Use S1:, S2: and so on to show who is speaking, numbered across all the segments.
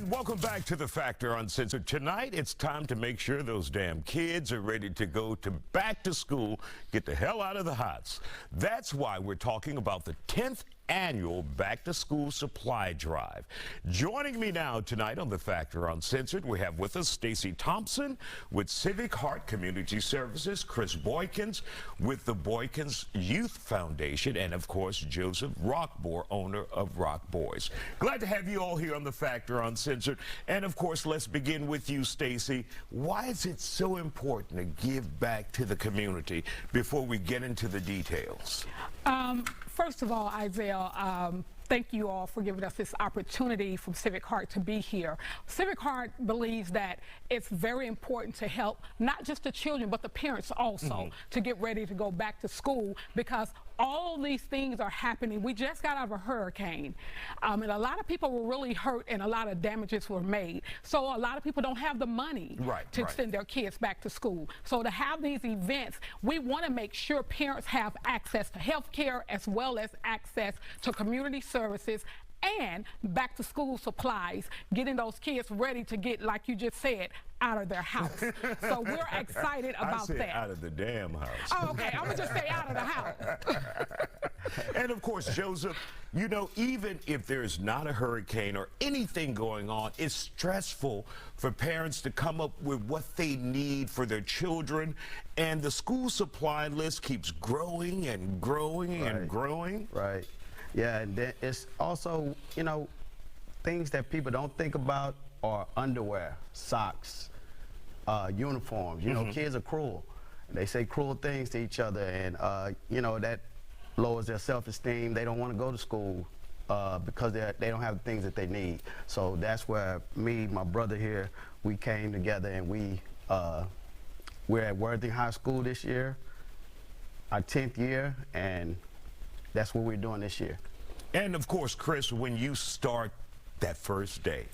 S1: And welcome back to The Factor Uncensored. Tonight, it's time to make sure those damn kids are ready to go to back to school, get the hell out of the house. That's why we're talking about the 10th annual Back to School Supply Drive. Joining me now tonight on The Factor Uncensored, we have with us Stacy Thompson with Civic Heart Community Services, Chris Boykins with the Boykins Youth Foundation, and of course, Joseph Rockboy, owner of Rock Boys. Glad to have you all here on The Factor Uncensored. And of course, let's begin with you, Stacy. Why is it so important to give back to the community before we get into the details?
S2: First of all, Isaiah, thank you all for giving us this opportunity from Civic Heart to be here. Civic Heart believes that it's very important to help not just the children, but the parents also to get ready to go back to school, because all these things are happening. We just got out of a hurricane, and a lot of people were really hurt and a lot of damages were made. So a lot of people don't have the money to send their kids back to school. So to have these events, we want to make sure parents have access to health care as well as access to community services and back to school supplies, getting those kids ready to get, like you just said, out of their house. So we're excited about that.
S1: Out of the damn house.
S2: Oh, okay, I'm gonna just say out of the house.
S1: And of course, Joseph, you know, even if there's not a hurricane or anything going on, it's stressful for parents to come up with what they need for their children. And the school supply list keeps growing and growing and growing.
S3: Right. Yeah, and then it's also, you know, things that people don't think about are underwear, socks, uniforms. You know, kids are cruel. They say cruel things to each other, and, you know, that lowers their self-esteem. They don't want to go to school because they don't have the things that they need. So that's where me, my brother here, we came together, and we're at Worthing High School this year, our 10th year, and that's what we're doing this year.
S1: And of course, Chris, when you start that first day,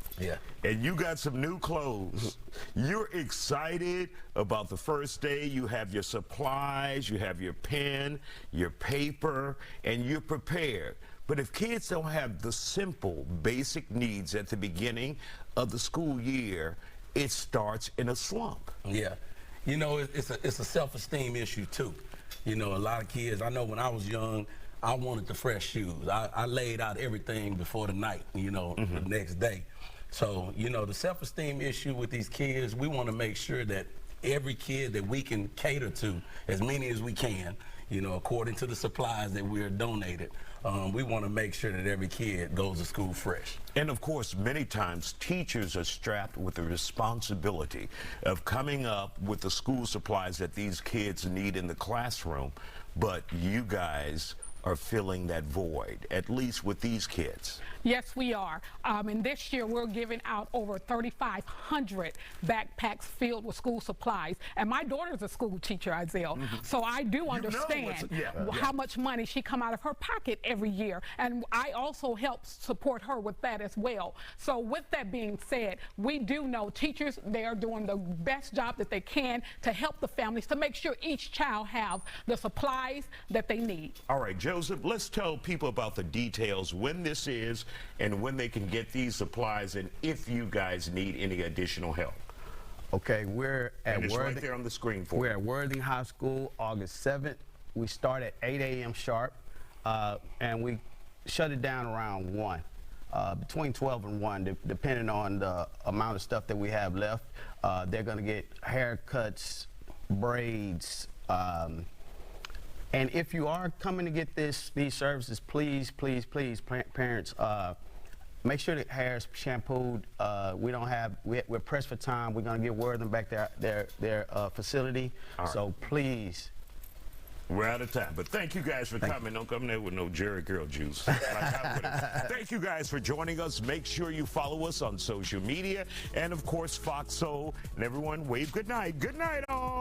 S1: and you got some new clothes, you're excited about the first day. You have your supplies, you have your pen, your paper, and you're prepared. But if kids don't have the simple, basic needs at the beginning of the school year, it starts in a slump.
S4: Yeah. You know, it's a self-esteem issue, too. You know, a lot of kids, I know when I was young, I wanted the fresh shoes. I laid out everything before the night, you know, the next day. So, you know, the self-esteem issue with these kids, we want to make sure that every kid that we can cater to, as many as we can, you know, according to the supplies that we're donated, we want to make sure that every kid goes to school fresh.
S1: And of course, many times teachers are strapped with the responsibility of coming up with the school supplies that these kids need in the classroom, but you guys are filling that void, at least with these kids.
S2: Yes, we are. And this year we're giving out over 3,500 backpacks filled with school supplies. And my daughter's a school teacher, Isaiah, so I do understand how much money she come out of her pocket every year. And I also help support her with that as well. So with that being said, we do know teachers, they are doing the best job that they can to help the families, to make sure each child have the supplies that they need.
S1: All right, Joseph, let's tell people about the details, when this is and when they can get these supplies, and if you guys need any additional help.
S3: Okay, we're at
S1: Worthing, right there on the screen for
S3: We're at Worthing High School, August 7th. We start at 8 a.m. sharp, and we shut it down around 1, between 12 and 1, depending on the amount of stuff that we have left. They're going to get haircuts, braids, and if you are coming to get these services, please, please, please, parents, make sure that hair is shampooed. We're pressed for time. We're going to get Worthing back their facility. So please.
S1: We're out of time, but thank you guys for coming. Don't come there with no Jerry Girl juice. Thank you guys for joining us. Make sure you follow us on social media and, of course, Fox Soul. And everyone, wave good night. Good night, all.